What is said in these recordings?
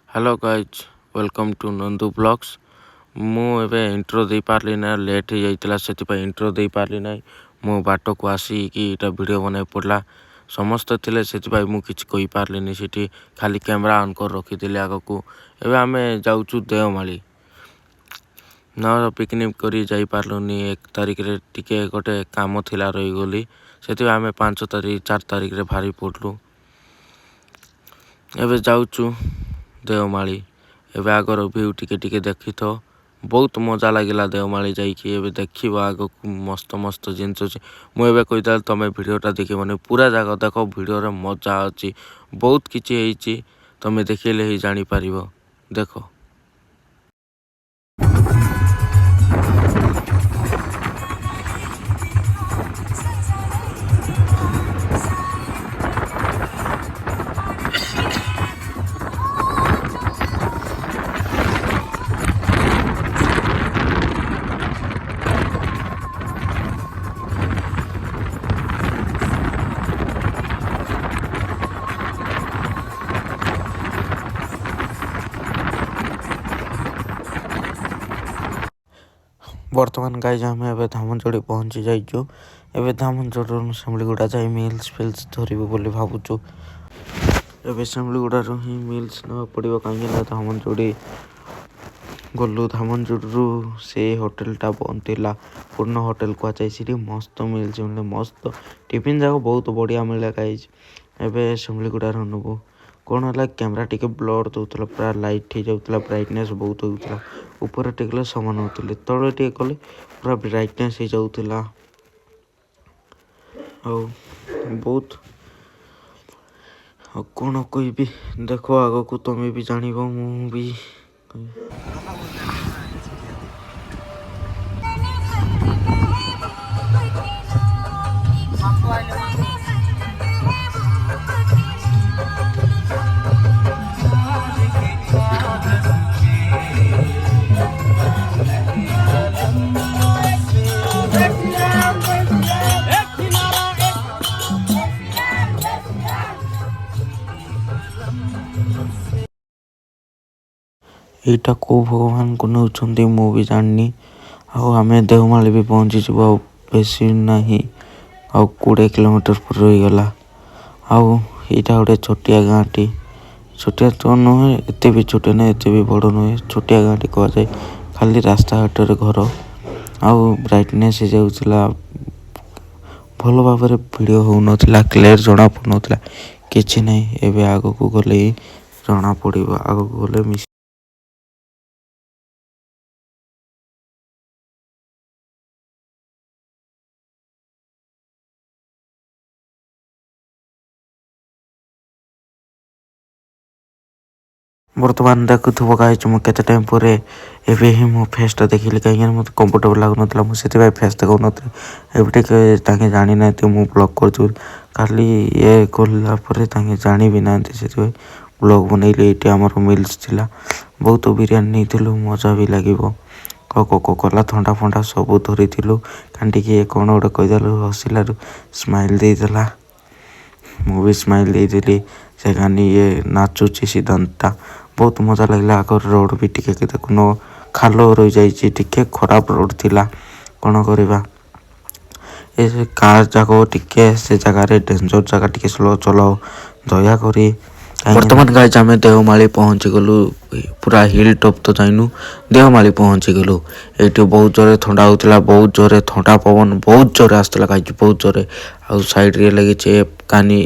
Hello guys welcome to Nandu blogs. मु एबे intro दे पारली ना, लेट हो जाइतला सेति इंट्रो दे पारली ना। मो बाट को आसिकी इटा वीडियो बने पड़ला, समस्त थिले सेति मु किछ कहि पारलिनी। सेठी खाली कैमरा ऑन कर रखी दिले आगकू। एबे आमे जाउचु देवमाली न पिकनिक करी जाई पारलुनी। 1 तारिख रे टिके गोटे काम थिला रही गली, सेति आमे 5 तारिख 4 तारिख रे भारी पड़लु। एबे जाउचु देवमाली। एबे आगर व्यू टिके देखी तो बहुत मजा लगिला देवमाली जाइकी। एबे देखिबो आगकू मस्त मस्त जिनिस अछि। मु एबे कहिदाल तमे वीडियोटा देखिबो ने, पूरा जगह देखो, वीडियो रे मजा अछि। बहुत किछि हेइछि, तमे देखिले ही जानि पारिबो। देखो बर्तमान गाइज आमे एबे धामनजोड़ी पहुंची जाइछु। एबे धामनजोड़ी समलीगुड़ा जाई मिल्स फिल्स धरिबो बोली भाबुछु। एबे समलीगुड़ा रो ही मिल्स न पड़िबो, काहे ना धामनजोड़ी गलु। धामनजोड़ी से होटल टा बनतिला, पूर्ण होटल को जाई सिटी मस्त मिल्स मिले, मस्त टिफिन जाको बहुत बढ़िया मिले गाइज। एबे समलीगुड़ा रो नबो कोन होला, कैमरा टिके ब्लर दउतला, पूरा लाइट ही जाउतला, ब्राइटनेस बहुत होउतला। ऊपर टिकले समान होतले, तळे टिके कले पूरा ब्राइटनेस ही जाउतला। बहुत कोन कोई भी देखो आगो तमे भी जानिबो, मु भी एटा को भगवान को नउछंती मु भी जाननी। आमे देवमाली भी पहुंची जब बेसी नहीं, 20 किलोमीटर पर रही गला। एटा गोटे छोटिया गाँटी, छोटिया तो नुहे, एते भी छोटे ना एते भी बड़ नुहे, छोटिया गाँटी कह जाए। खाली रास्ता घाट रे घर, ब्राइटनेस ही जाउतला, भल भाव रे वीडियो हो नथिला, क्लियर जणा पड़ नथिला किछि नै। एबे आगो को गले जणा पड़िबो, आगो को गले बर्तमान देखुथुबो गाइज मु केते टाइम परे एबे ही मो फेस टा देखिली, काहे मते कंफर्टेबल लागु नथला। मु सेति भाई फेस देखौ नथि, एबे टिके ताके जानि नाथि मु ब्लॉग करछु। खाली ये कोल्ला परे ताके जानि भी नाथि, सेति भाई ब्लॉग बनैले। एटी हमर मिल्स थिला, बहुत बिरयानी नैथिलु, मजा भी लागिबो। कोको कोला ठंडा फंडा सब धरिथिलु। कांटी के कोन गोटे कहिदलु, हसिलारु स्माइल दे देला, मु भी स्माइल दे देली। से गानी ये नाचुची सिद्धांता, बहुत मजा लगला। आगर रोड भी टिके के देखुनो खालो रही जाइछि, टिके खराब रोड थिला, कोन करबा। ए कार जाको टिके से जगह रे डेंजर जगह टिके स्लो चलाओ दया करी। वर्तमान गाइज आमे देवमाली पहुंची गलु, पूरा हिल टॉप तो जाइनु, देवमाली पहुंची गलु। एटी बहुत जोरे ठंडा होतला, बहुत जोरे ठंडा पवन बहुत जोरे आस्तला गाइज, बहुत जोरे। साइड रे लगी चे कानी।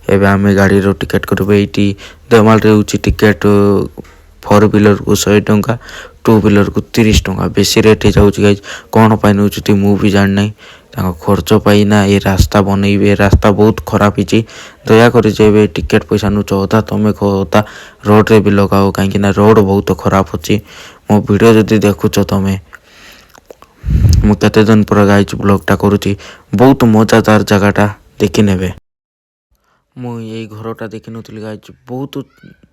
एबे आमे गाड़ी रो टिकट करबे। एटी देवमाली रे उची टिकट 4 व्हीलर को 100 टंका, 2 व्हीलर को 30 टंका, बेसी रेट हे जाउची गाइज। कोन पाइ नउची मु भी जान नै, ताको खर्च पाई ना ये रास्ता बनैबे। रास्ता बहुत खराब हिची, दया करी जेबे टिकट पैसा नु चौथा तमे कहता रोड रे भी लगाओ, काहे ना रोड बहुत खराब होची। मो वीडियो जदी देखुचो तमे, मु केते दिन पर गाइज ब्लॉग टा करूची, बहुत मजादार जगह टा देखि नेबे। मु ये घरटा देखि नथिली गाइज, बहुत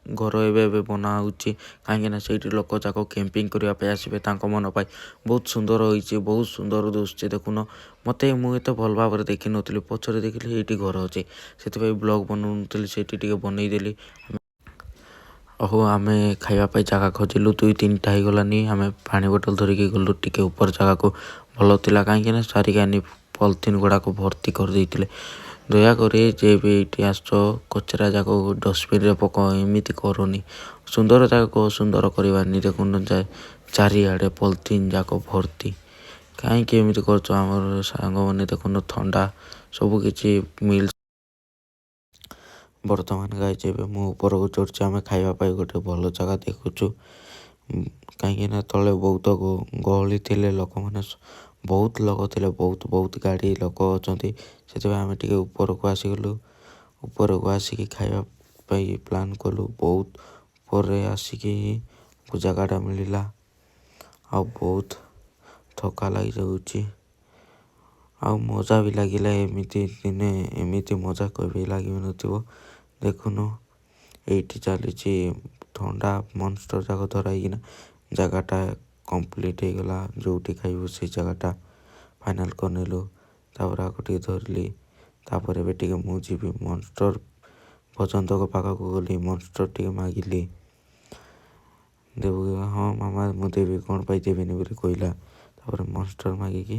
घर एबे बना होची, काहे ना सेठी लोक जाको कैंपिंग करिया पे आसीबे, तांको मन पाई बहुत सुंदर होईची, बहुत सुंदर दोस्ती देखुनो। मते मु एते भल भाव रे देखि नथिली, पछरे देखिली एठी घर होची, सेति भाई ब्लॉग बनउ नथिली, सेठी टिके बनई देली। ଓହୋ ଆମେ ଖାଇବା ପାଇଁ ଜାଗା ଖୋଜିଲୁ 2-3ଟା ହେଇଗଲାନି। ଆମେ ପାଣି ବୋଟଲ ଧରିକି ଗଲୁ ଟିକେ ଉପର ଜାଗାକୁ। ଭଲ ଥିଲା କାହିଁକି ନା ସାରିକାନି ପଲିଥିନ୍ ଗୁଡ଼ାକ ଭର୍ତ୍ତି କରିଦେଇଥିଲେ। ଦୟାକରି ଯେ ବି ଏଇଠି ଆସୁଛ କଚରା ଯାକ ଡଷ୍ଟବିନ୍ରେ ପକାଅ, ଏମିତି କରନି। ସୁନ୍ଦର ଜାଗାକୁ ଅସୁନ୍ଦର କରିବାନି। ଦେଖୁନ ଚାରିଆଡ଼େ ପଲିଥିନ୍ ଯାକ ଭର୍ତ୍ତି। କାହିଁକି ଏମିତି କରୁଛ? ଆମର ସାଙ୍ଗମାନେ ଦେଖୁନ ଥଣ୍ଡା ସବୁକିଛି ମିଲ୍ସ। ବର୍ତ୍ତମାନ ଗାଇଛି ଏବେ ମୁଁ ଉପରକୁ ଚଢ଼ୁଛି। ଆମେ ଖାଇବା ପାଇଁ ଗୋଟେ ଭଲ ଜାଗା ଦେଖୁଛୁ। କାହିଁକିନା ତଳେ ବହୁତ ଗହଳି ଥିଲେ, ଲୋକମାନେ ବହୁତ ଲୋକ ଥିଲେ, ବହୁତ ଗାଡ଼ି ଲୋକ ଅଛନ୍ତି। ସେଥିପାଇଁ ଆମେ ଟିକେ ଉପରକୁ ଆସିଗଲୁ। ଉପରକୁ ଆସିକି ଖାଇବା ପାଇଁ ପ୍ଲାନ୍ କଲୁ। ବହୁତ ପରେ ଆସିକି ଜାଗାଟା ମିଳିଲା। ଆଉ ବହୁତ ଥକା ଲାଗିଯାଉଛି। ଆଉ ମଜା ବି ଲାଗିଲା। ଏମିତି ଦିନେ ଏମିତି ମଜା କେବେ ଲାଗିନଥିବ। ଦେଖୁନ ଏଇଠି ଚାଲିଛି ଥଣ୍ଡା ମନଷ୍ଟର ଯାକ ଧରା ହେଇକିନା ଜାଗାଟା କମ୍ପ୍ଲିଟ୍ ହେଇଗଲା। ଯେଉଁଠି ଖାଇବୁ ସେଇ ଜାଗାଟା ଫାଇନାଲ୍ କରିନେଲୁ। ତାପରେ ଆଗ ଟିକେ ଧରିଲି। ତାପରେ ଏବେ ଟିକେ ମୁଁ ଯିବି ମନଷ୍ଟର ଭଜନ୍ତଙ୍କ ପାଖକୁ ଗଲି। ମନଷ୍ଟର ଟିକେ ମାଗିଲି। ଦେବୁ ହଁ ମାମା ମୁଁ ଦେବି, କ'ଣ ପାଇଁ ଦେବିନି ବୋଲି କହିଲା। ତାପରେ ମନଷ୍ଟର ମାଗିକି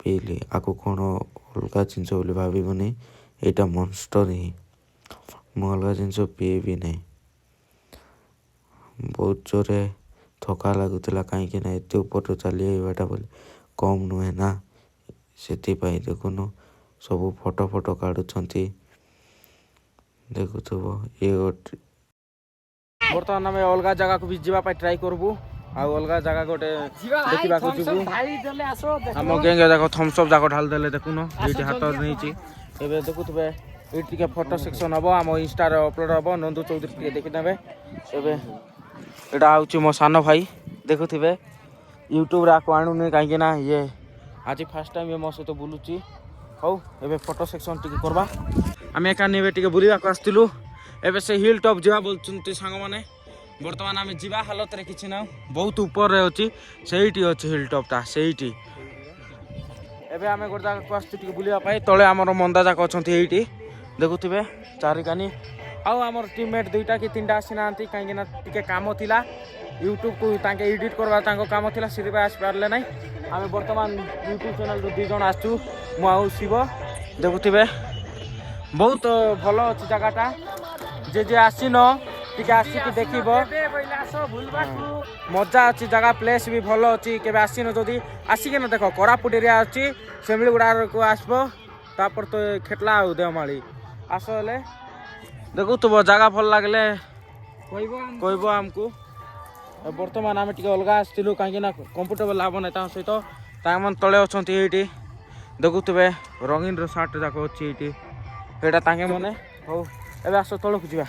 ପିଇଲି। ଆକୁ କ'ଣ ଅଲଗା ଜିନିଷ ବୋଲି ଭାବିବନି, ଏଇଟା ମନଷ୍ଟର ହିଁ। ମୁଁ ଅଲଗା ଜିନିଷ ପିଇବି ନାହିଁ। ବହୁତ ଜୋରେ ଥକା ଲାଗୁଥିଲା କାହିଁକି ନା ଏତେ ଉପରକୁ ଚାଲି ଆସିବାଟା ବୋଲି କମ୍ ନୁହେଁ ନା। ସେଥିପାଇଁ ଦେଖୁନ ସବୁ ଫଟୋ କାଢ଼ୁଛନ୍ତି। ଦେଖୁଥିବ ଇଏ ଗୋଟେ। ବର୍ତ୍ତମାନ ଆମେ ଅଲଗା ଜାଗାକୁ ବି ଯିବା ପାଇଁ ଟ୍ରାଏ କରିବୁ। ଆଉ ଅଲଗା ଜାଗା ଗୋଟେ ଦେଖିବାକୁ ଯିବୁ। ଆମ ଗେଙ୍ଗେ ଯାକ ଥମ୍ସଅପ୍ ଯାକ ଢାଳି ଦେଲେ। ଦେଖୁନ ଏଇଠି ହାତରେ ନେଇଛି। ଏବେ ଦେଖୁଥିବେ ଏଇଠି ଟିକେ ଫଟୋ ସେକ୍ସନ୍ ହେବ। ଆମ ଇନଷ୍ଟାରେ ଅପଲୋଡ଼ ହେବ। ନନ୍ଦୁ ଚୌଧୁରୀ ଟିକେ ଦେଖିନେବେ। ଏବେ ଏଇଟା ହେଉଛି ମୋ ସାନ ଭାଇ। ଦେଖୁଥିବେ ୟୁଟ୍ୟୁବରେ ଆକୁ ଆଣୁନି କାହିଁକି ନା ଇଏ ଆଜି ଫାର୍ଷ୍ଟ ଟାଇମ୍ ମୋ ସହିତ ବୁଲୁଛି। ହଉ ଏବେ ଫଟୋ ସେକ୍ସନ୍ ଟିକେ କରିବା। ଆମେ ଏକାନି ଏବେ ଟିକେ ବୁଲିବାକୁ ଆସିଥିଲୁ। ଏବେ ସେ ହିଲ୍ ଟପ୍ ଯିବା ବୋଲୁଛନ୍ତି ସାଙ୍ଗମାନେ। ବର୍ତ୍ତମାନ ଆମେ ଯିବା ହାଲତରେ କିଛି ନାହିଁ। ବହୁତ ଉପରେ ଅଛି। ସେଇଠି ଅଛି ହିଲ୍ ଟପ୍ଟା ସେଇଠି। ଏବେ ଆମେ ଗୋଟେ ଜାଗାକୁ ଆସିଛୁ ଟିକେ ବୁଲିବା ପାଇଁ। ତଳେ ଆମର ମନ୍ଦା ଯାକ ଅଛନ୍ତି ଏଇଠି ଦେଖୁଥିବେ ଚାରିକାନି। ଆଉ ଆମର ଟିମମେଟ୍ 2ଟା କି 3ଟା ଆସିନାହାନ୍ତି କାହିଁକିନା ଟିକେ କାମ ଥିଲା। ୟୁଟ୍ୟୁବକୁ ତାଙ୍କେ ଏଡ଼ିଟ୍ କରିବା ତାଙ୍କ କାମ ଥିଲା, ସେଥିପାଇଁ ଆସିପାରିଲେ ନାହିଁ। ଆମେ ବର୍ତ୍ତମାନ ୟୁଟ୍ୟୁବ୍ ଚ୍ୟାନେଲ୍ରୁ 2 ଜଣ ଆସିଛୁ, ମୁଁ ଆଉ ଶିବ। ଦେଖୁଥିବେ ବହୁତ ଭଲ ଅଛି ଜାଗାଟା। ଯେ ଆସିନ ଟିକେ ଆସିକି ଦେଖିବ। ମଜା ଅଛି ଜାଗା, ପ୍ଲେସ୍ ବି ଭଲ ଅଛି। କେବେ ଆସିନ ଯଦି ଆସିକିନା ଦେଖ। କୋରାପୁଟ ଏରିଆ ଅଛି, ସେମିଳିଗୁଡ଼ାକୁ ଆସିବ। ତାପରେ ତ ଖେଟଲା ଆଉ ଦେଓମାଳି ଆସ ହେଲେ ଦେଖୁଥିବ। ଜାଗା ଭଲ ଲାଗିଲେ କହିବ ଆମକୁ। ବର୍ତ୍ତମାନ ଆମେ ଟିକେ ଅଲଗା ଆସିଥିଲୁ କାହିଁକିନା କମ୍ଫର୍ଟେବଲ୍ ଲାଭ ନାହିଁ ତାଙ୍କ ସହିତ। ତାଙ୍କମାନେ ତଳେ ଅଛନ୍ତି ଏଇଠି ଦେଖୁଥିବେ। ରଙ୍ଗୀନର ସାର୍ଟ ଯାକ ଅଛି ଏଇଠି, ସେଇଟା ତାଙ୍କେ ମାନେ। ହଉ ଏବେ ଆସ ତଳକୁ ଯିବା।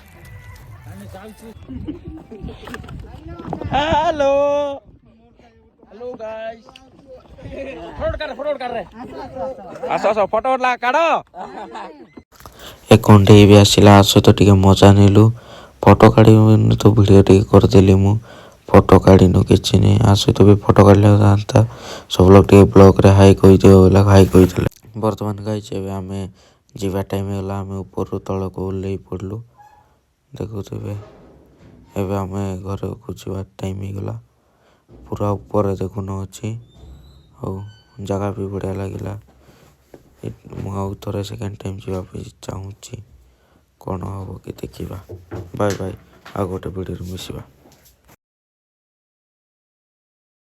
Hello hello guys. ଆସ ଫଟୋ କାଢ। ଏ କଣ୍ଢେଇ ବି ଆସିଲା। ଆ ସହିତ ଟିକେ ମଜା ନେଲୁ। ଫଟୋ କାଢ଼ିବିନି ତ ଭିଡ଼ିଓ ଟିକେ କରିଦେଲି ମୁଁ। ଫଟୋ କାଢ଼ିନୁ କିଛି ନାହିଁ। ଆ ସହିତ ବି ଫଟୋ କାଢ଼ିଲେ ଥାନ୍ତା। ସବୁ ଲୋକ ଟିକେ ବ୍ଲଗ୍ରେ ହାଇ କହିଦିଅ ବୋଲେ ହାଇ କହିଥିଲେ। ବର୍ତ୍ତମାନ ଗାଇଛି ଏବେ ଆମେ ଯିବା ଟାଇମ୍ ହେଲା। ଆମେ ଉପରୁ ତଳକୁ ଓହ୍ଲେଇ ପଡ଼ିଲୁ। ଦେଖୁଥିବେ ଏବେ ଆମେ ଘରକୁ ଯିବା ଟାଇମ୍ ହେଇଗଲା। ପୁରା ଉପରେ ଦେଖୁନ ଅଛି। ଆଉ ଜାଗା ବି ବଢ଼ିଆ ଲାଗିଲା। ମୁଁ ଆଉ ଥରେ ସେକେଣ୍ଡ ଟାଇମ୍ ଯିବା ପାଇଁ ଚାହୁଁଛି। କ'ଣ ହେବ କି ଦେଖିବା। Bye bye. ଆଉ ଗୋଟେ ଭିଡ଼ିଓରେ ମିଶିବା।